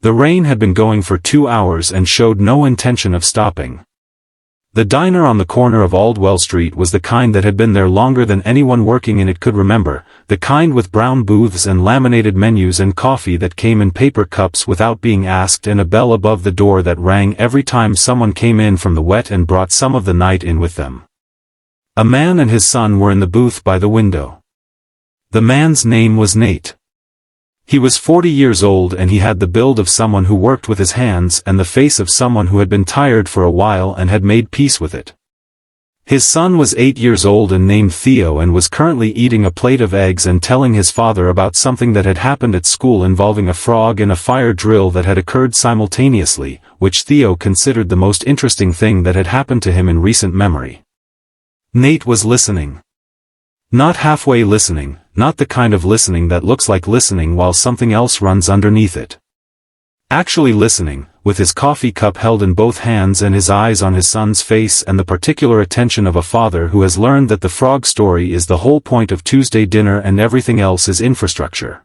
The rain had been going for 2 hours and showed no intention of stopping. The diner on the corner of Aldwell Street was the kind that had been there longer than anyone working in it could remember, the kind with brown booths and laminated menus and coffee that came in paper cups without being asked, and a bell above the door that rang every time someone came in from the wet and brought some of the night in with them. A man and his son were in the booth by the window. The man's name was Nate. He was 40 years old, and he had the build of someone who worked with his hands and the face of someone who had been tired for a while and had made peace with it. His son was 8 years old and named Theo, and was currently eating a plate of eggs and telling his father about something that had happened at school involving a frog and a fire drill that had occurred simultaneously, which Theo considered the most interesting thing that had happened to him in recent memory. Nate was listening. Not halfway listening, not the kind of listening that looks like listening while something else runs underneath it. Actually listening, with his coffee cup held in both hands and his eyes on his son's face and the particular attention of a father who has learned that the frog story is the whole point of Tuesday dinner and everything else is infrastructure.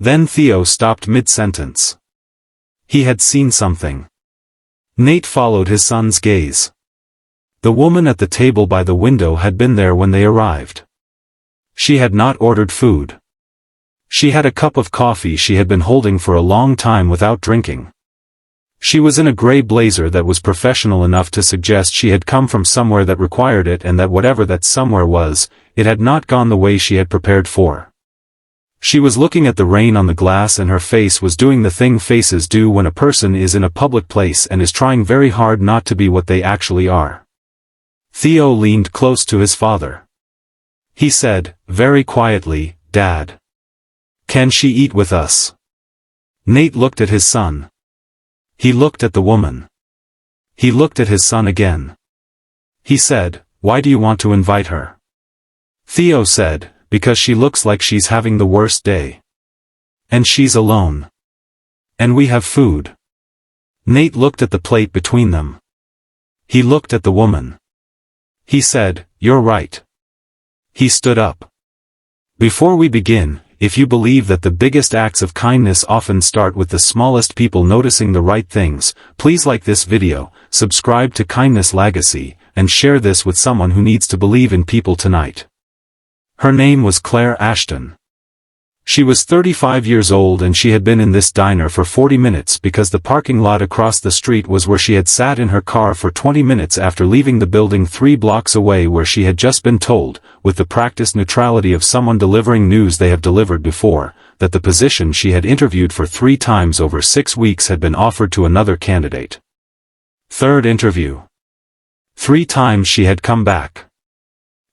Then Theo stopped mid-sentence. He had seen something. Nate followed his son's gaze. The woman at the table by the window had been there when they arrived. She had not ordered food. She had a cup of coffee she had been holding for a long time without drinking. She was in a gray blazer that was professional enough to suggest she had come from somewhere that required it, and that whatever that somewhere was, it had not gone the way she had prepared for. She was looking at the rain on the glass, and her face was doing the thing faces do when a person is in a public place and is trying very hard not to be what they actually are. Theo leaned close to his father. He said, very quietly, "Dad. Can she eat with us?" Nate looked at his son. He looked at the woman. He looked at his son again. He said, "Why do you want to invite her?" Theo said, "Because she looks like she's having the worst day. And she's alone. And we have food." Nate looked at the plate between them. He looked at the woman. He said, "You're right." He stood up. "Before we begin, if you believe that the biggest acts of kindness often start with the smallest people noticing the right things, please like this video, subscribe to Kindness Legacy, and share this with someone who needs to believe in people tonight." Her name was Claire Ashton. She was 35 years old, and she had been in this diner for 40 minutes because the parking lot across the street was where she had sat in her car for 20 minutes after leaving the building 3 blocks away, where she had just been told, with the practiced neutrality of someone delivering news they have delivered before, that the position she had interviewed for 3 times over 6 weeks had been offered to another candidate. 3rd interview. 3 times she had come back.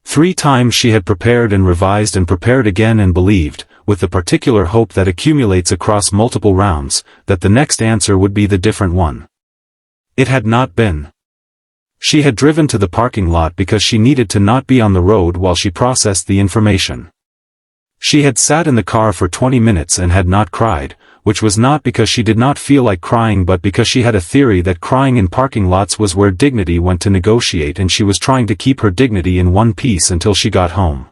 3 times she had prepared and revised and prepared again and believed, with the particular hope that accumulates across multiple rounds, that the next answer would be the different one. It had not been. She had driven to the parking lot because she needed to not be on the road while she processed the information. She had sat in the car for 20 minutes and had not cried, which was not because she did not feel like crying, but because she had a theory that crying in parking lots was where dignity went to negotiate, and she was trying to keep her dignity in one piece until she got home.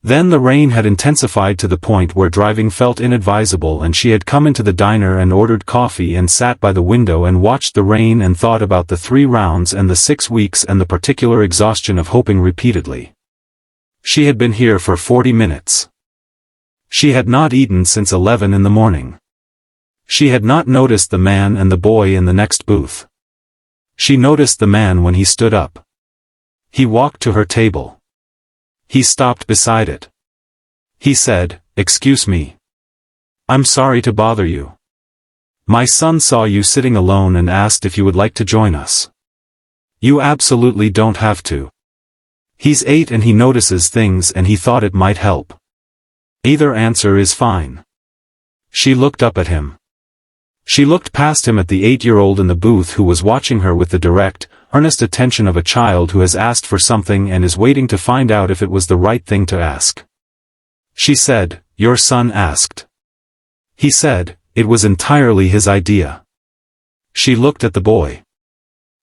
Then the rain had intensified to the point where driving felt inadvisable, and she had come into the diner and ordered coffee and sat by the window and watched the rain and thought about the 3 rounds and the 6 weeks and the particular exhaustion of hoping repeatedly. She had been here for 40 minutes. She had not eaten since 11 in the morning. She had not noticed the man and the boy in the next booth. She noticed the man when he stood up. He walked to her table. He stopped beside it. He said, "Excuse me. I'm sorry to bother you. My son saw you sitting alone and asked if you would like to join us. You absolutely don't have to. He's 8 and he notices things and he thought it might help. Either answer is fine." She looked up at him. She looked past him at the 8-year-old in the booth who was watching her with the direct, earnest attention of a child who has asked for something and is waiting to find out if it was the right thing to ask. She said, "Your son asked." He said, "It was entirely his idea." She looked at the boy.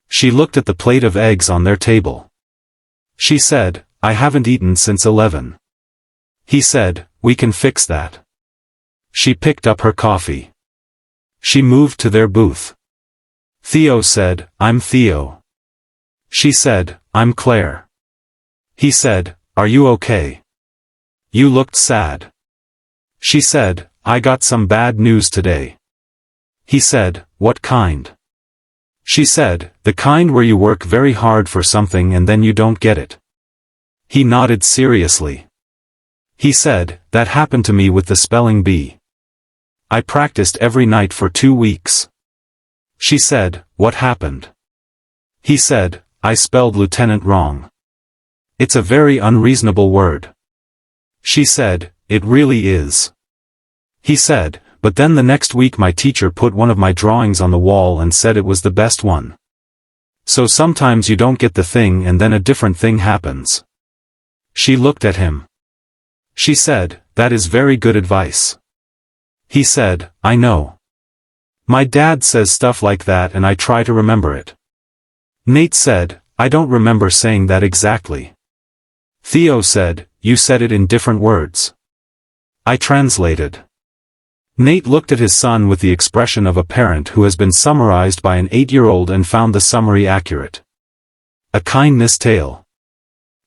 She looked at the plate of eggs on their table. She said, "I haven't eaten since 11. He said, "We can fix that." She picked up her coffee. She moved to their booth. Theo said, "I'm Theo." She said, "I'm Claire." He said, "Are you okay? You looked sad." She said, "I got some bad news today." He said, "What kind?" She said, "The kind where you work very hard for something and then you don't get it." He nodded seriously. He said, "That happened to me with the spelling bee. I practiced every night for 2 weeks." She said, "What happened?" He said, "I spelled lieutenant wrong. It's a very unreasonable word." She said, "It really is." He said, "But then the next week my teacher put one of my drawings on the wall and said it was the best one. So sometimes you don't get the thing and then a different thing happens." She looked at him. She said, "That is very good advice." He said, "I know. My dad says stuff like that and I try to remember it." Nate said, "I don't remember saying that exactly." Theo said, "You said it in different words." I translated. Nate looked at his son with the expression of a parent who has been summarized by an 8-year-old and found the summary accurate. A kindness tale.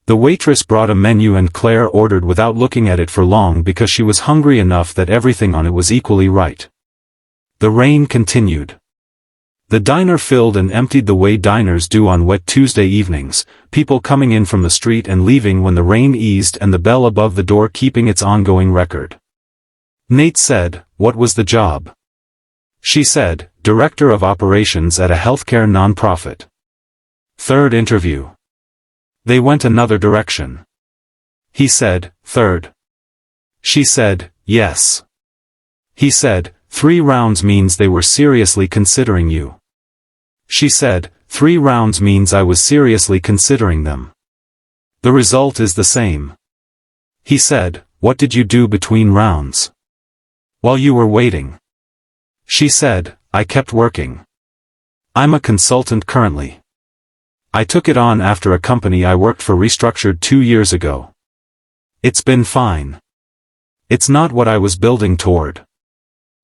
The waitress brought a menu and Claire ordered without looking at it for long because she was hungry enough that everything on it was equally right. The rain continued. The diner filled and emptied the way diners do on wet Tuesday evenings, people coming in from the street and leaving when the rain eased and the bell above the door keeping its ongoing record. Nate said, "What was the job?" She said, "Director of Operations at a healthcare nonprofit." Third interview. They went another direction. He said, "Third." She said, "Yes." He said, 3 rounds means they were seriously considering you." She said, 3 rounds means I was seriously considering them. The result is the same. He said, "What did you do between rounds? While you were waiting?" She said, "I kept working. I'm a consultant currently. I took it on after a company I worked for restructured 2 years ago. It's been fine. It's not what I was building toward."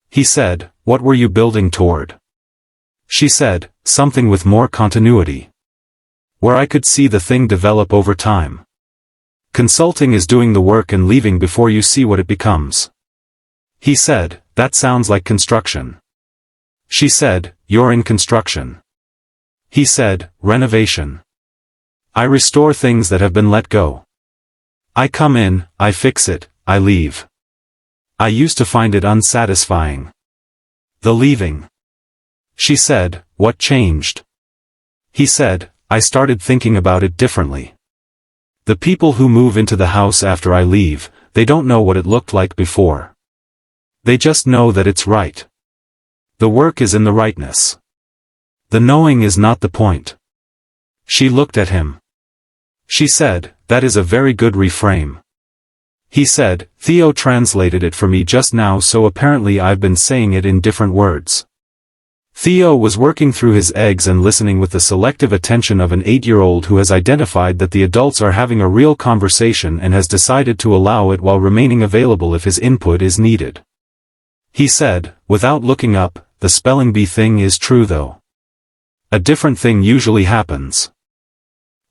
He said, "What were you building toward?" She said, "Something with more continuity. Where I could see the thing develop over time. Consulting is doing the work and leaving before you see what it becomes." He said, "That sounds like construction." She said, "You're in construction." He said, "Renovation. I restore things that have been let go. I come in, I fix it, I leave. I used to find it unsatisfying. The leaving." She said, "What changed?" He said, "I started thinking about it differently. The people who move into the house after I leave, they don't know what it looked like before. They just know that it's right. The work is in the rightness. The knowing is not the point." She looked at him. She said, "That is a very good reframe." He said, "Theo translated it for me just now, so apparently I've been saying it in different words." Theo was working through his eggs and listening with the selective attention of an 8-year-old who has identified that the adults are having a real conversation and has decided to allow it while remaining available if his input is needed. He said, without looking up, "The spelling bee thing is true though. A different thing usually happens."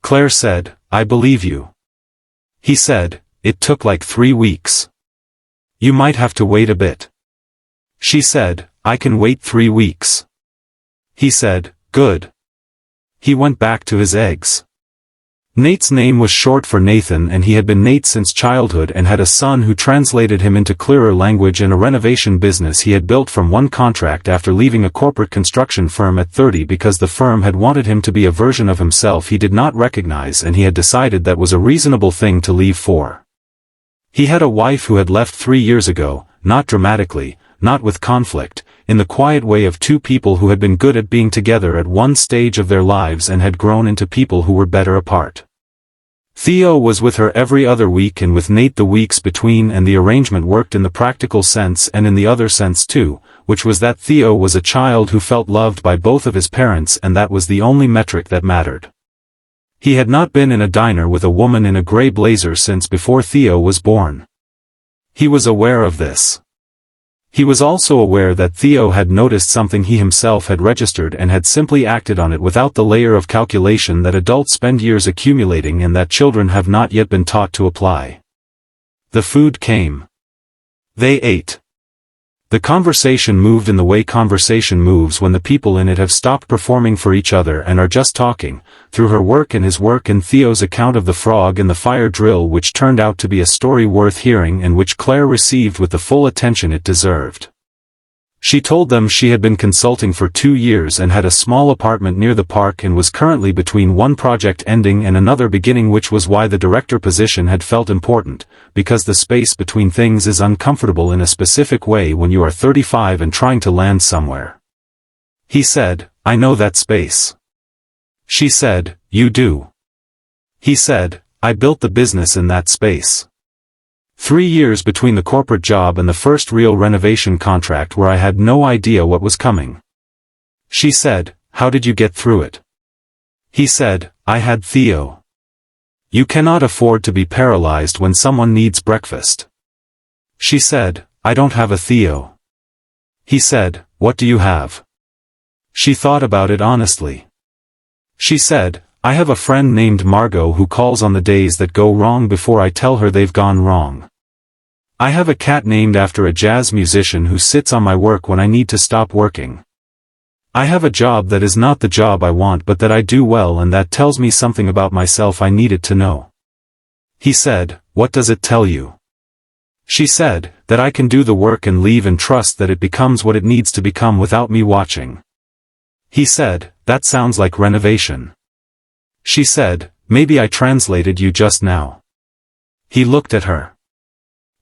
Claire said, "I believe you." He said, "It took like 3 weeks. You might have to wait a bit." She said, "I can wait 3 weeks." He said, "Good." He went back to his eggs. Nate's name was short for Nathan and he had been Nate since childhood and had a son who translated him into clearer language in a renovation business he had built from one contract after leaving a corporate construction firm at 30 because the firm had wanted him to be a version of himself he did not recognize and he had decided that was a reasonable thing to leave for. He had a wife who had left 3 years ago, not dramatically, not with conflict, in the quiet way of 2 people who had been good at being together at one stage of their lives and had grown into people who were better apart. Theo was with her every other week and with Nate the weeks between, and the arrangement worked in the practical sense and in the other sense too, which was that Theo was a child who felt loved by both of his parents and that was the only metric that mattered. He had not been in a diner with a woman in a gray blazer since before Theo was born. He was aware of this. He was also aware that Theo had noticed something he himself had registered and had simply acted on it without the layer of calculation that adults spend years accumulating and that children have not yet been taught to apply. The food came. They ate. The conversation moved in the way conversation moves when the people in it have stopped performing for each other and are just talking, through her work and his work and Theo's account of the frog and the fire drill, which turned out to be a story worth hearing and which Claire received with the full attention it deserved. She told them she had been consulting for 2 years and had a small apartment near the park and was currently between one project ending and another beginning, which was why the director position had felt important, because the space between things is uncomfortable in a specific way when you are 35 and trying to land somewhere. He said, "I know that space." She said, "You do." He said, "I built the business in that space." 3 years between the corporate job and the first real renovation contract where I had no idea what was coming. She said, "How did you get through it?" He said, "I had Theo." You cannot afford to be paralyzed when someone needs breakfast. She said, "I don't have a Theo." He said, "What do you have?" She thought about it honestly. She said, "I have a friend named Margot who calls on the days that go wrong before I tell her they've gone wrong. I have a cat named after a jazz musician who sits on my work when I need to stop working. I have a job that is not the job I want but that I do well and that tells me something about myself I needed to know." He said, "What does it tell you?" She said, "That I can do the work and leave and trust that it becomes what it needs to become without me watching." He said, "That sounds like renovation." She said, "Maybe I translated you just now." He looked at her.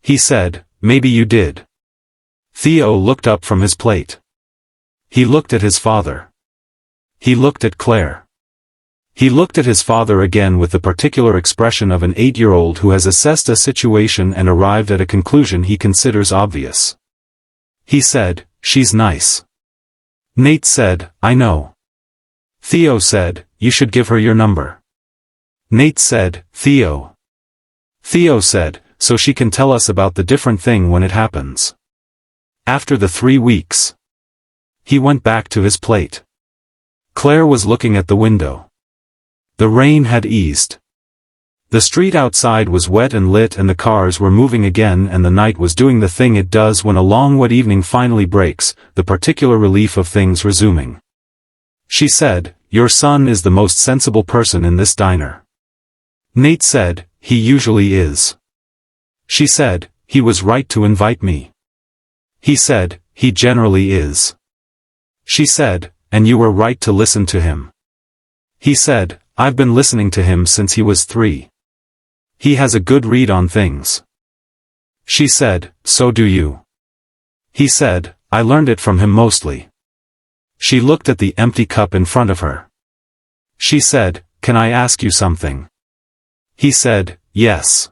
He said, "Maybe you did." Theo looked up from his plate. He looked at his father. He looked at Claire. He looked at his father again with the particular expression of an 8-year-old who has assessed a situation and arrived at a conclusion he considers obvious. He said, "She's nice." Nate said, "I know." Theo said, "You should give her your number." Nate said, "Theo." Theo said, "So she can tell us about the different thing when it happens." After the 3 weeks, he went back to his plate. Claire was looking at the window. The rain had eased. The street outside was wet and lit and the cars were moving again and the night was doing the thing it does when a long wet evening finally breaks, the particular relief of things resuming. She said, "Your son is the most sensible person in this diner." Nate said, "He usually is." She said, "He was right to invite me." He said, "He generally is." She said, "And you were right to listen to him." He said, "I've been listening to him since he was 3. He has a good read on things." She said, "So do you." He said, "I learned it from him mostly." She looked at the empty cup in front of her. She said, "Can I ask you something?" He said, "Yes."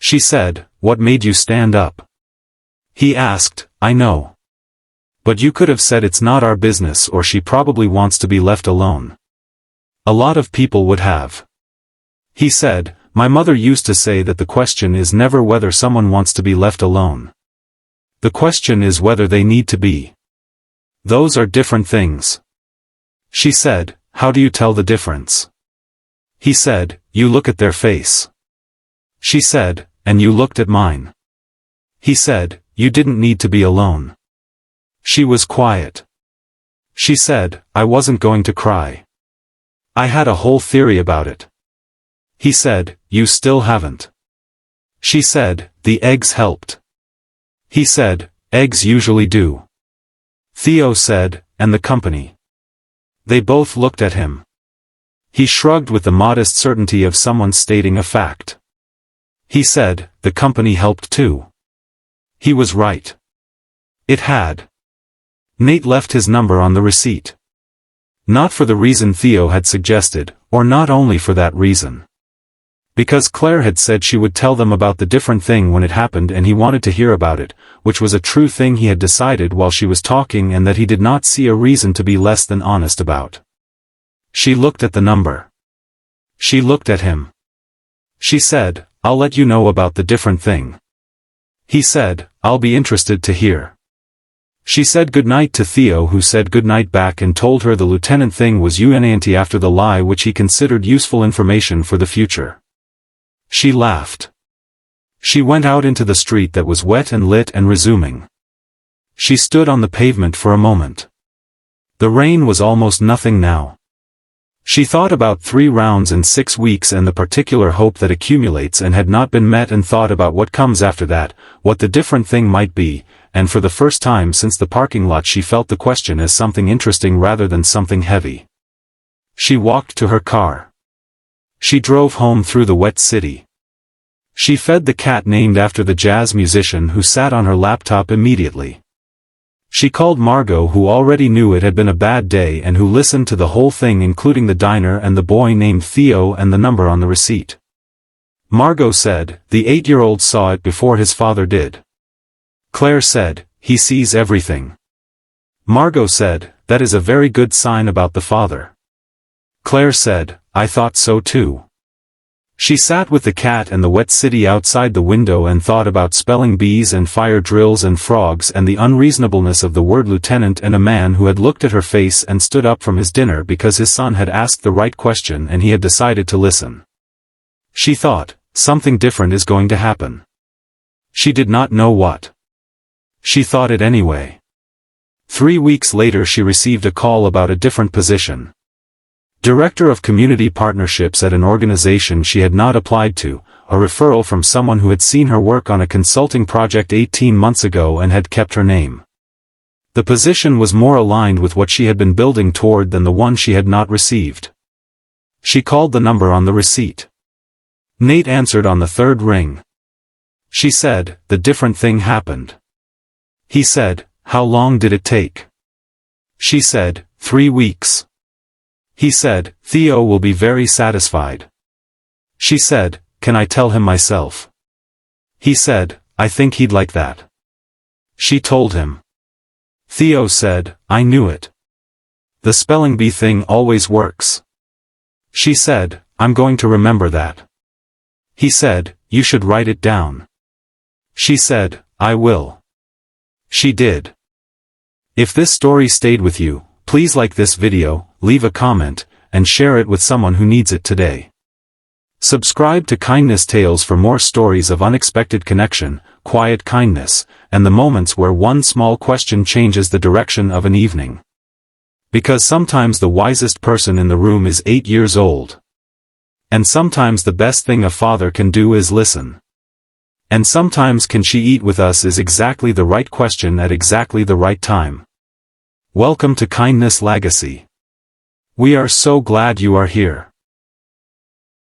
She said, "What made you stand up?" He asked, "I know. But you could have said it's not our business or she probably wants to be left alone." A lot of people would have. He said, "My mother used to say that the question is never whether someone wants to be left alone. The question is whether they need to be. Those are different things." She said, "How do you tell the difference?" He said, "You look at their face." She said, "And you looked at mine." He said, "You didn't need to be alone." She was quiet. She said, "I wasn't going to cry. I had a whole theory about it." He said, "You still haven't." She said, "The eggs helped." He said, "Eggs usually do." Theo said, "And the company." They both looked at him. He shrugged with the modest certainty of someone stating a fact. He said, "The company helped too." He was right. It had. Nate left his number on the receipt. Not for the reason Theo had suggested, or not only for that reason. Because Claire had said she would tell them about the different thing when it happened and he wanted to hear about it, which was a true thing he had decided while she was talking and that he did not see a reason to be less than honest about. She looked at the number. She looked at him. She said, "I'll let you know about the different thing." He said, "I'll be interested to hear." She said goodnight to Theo, who said goodnight back and told her the lieutenant thing was UNANT after the lie, which he considered useful information for the future. She laughed. She went out into the street that was wet and lit and resuming. She stood on the pavement for a moment. The rain was almost nothing now. She thought about 3 rounds in 6 weeks and the particular hope that accumulates and had not been met, and thought about what comes after that, what the different thing might be, and for the first time since the parking lot she felt the question as something interesting rather than something heavy. She walked to her car. She drove home through the wet city. She fed the cat named after the jazz musician who sat on her laptop immediately. She called Margot, who already knew it had been a bad day and who listened to the whole thing, including the diner and the boy named Theo and the number on the receipt. Margot said, "The 8-year-old saw it before his father did." Claire said, "He sees everything." Margot said, "That is a very good sign about the father." Claire said, "I thought so too." She sat with the cat and the wet city outside the window and thought about spelling bees and fire drills and frogs and the unreasonableness of the word lieutenant, and a man who had looked at her face and stood up from his dinner because his son had asked the right question and he had decided to listen. She thought, something different is going to happen. She did not know what. She thought it anyway. 3 weeks later she received a call about a different position. Director of Community Partnerships at an organization she had not applied to, a referral from someone who had seen her work on a consulting project 18 months ago and had kept her name. The position was more aligned with what she had been building toward than the one she had not received. She called the number on the receipt. Nate answered on the 3rd ring. She said, "The different thing happened." He said, "How long did it take?" She said, 3 weeks. He said, "Theo will be very satisfied." She said, "Can I tell him myself?" He said, "I think he'd like that." She told him. Theo said, "I knew it. The spelling bee thing always works." She said, "I'm going to remember that." He said, "You should write it down." She said, "I will." She did. If this story stayed with you, please like this video, leave a comment, and share it with someone who needs it today. Subscribe to Kindness Tales for more stories of unexpected connection, quiet kindness, and the moments where one small question changes the direction of an evening. Because sometimes the wisest person in the room is 8 years old. And sometimes the best thing a father can do is listen. And sometimes "Can she eat with us?" is exactly the right question at exactly the right time. Welcome to Kindness Legacy. We are so glad you are here.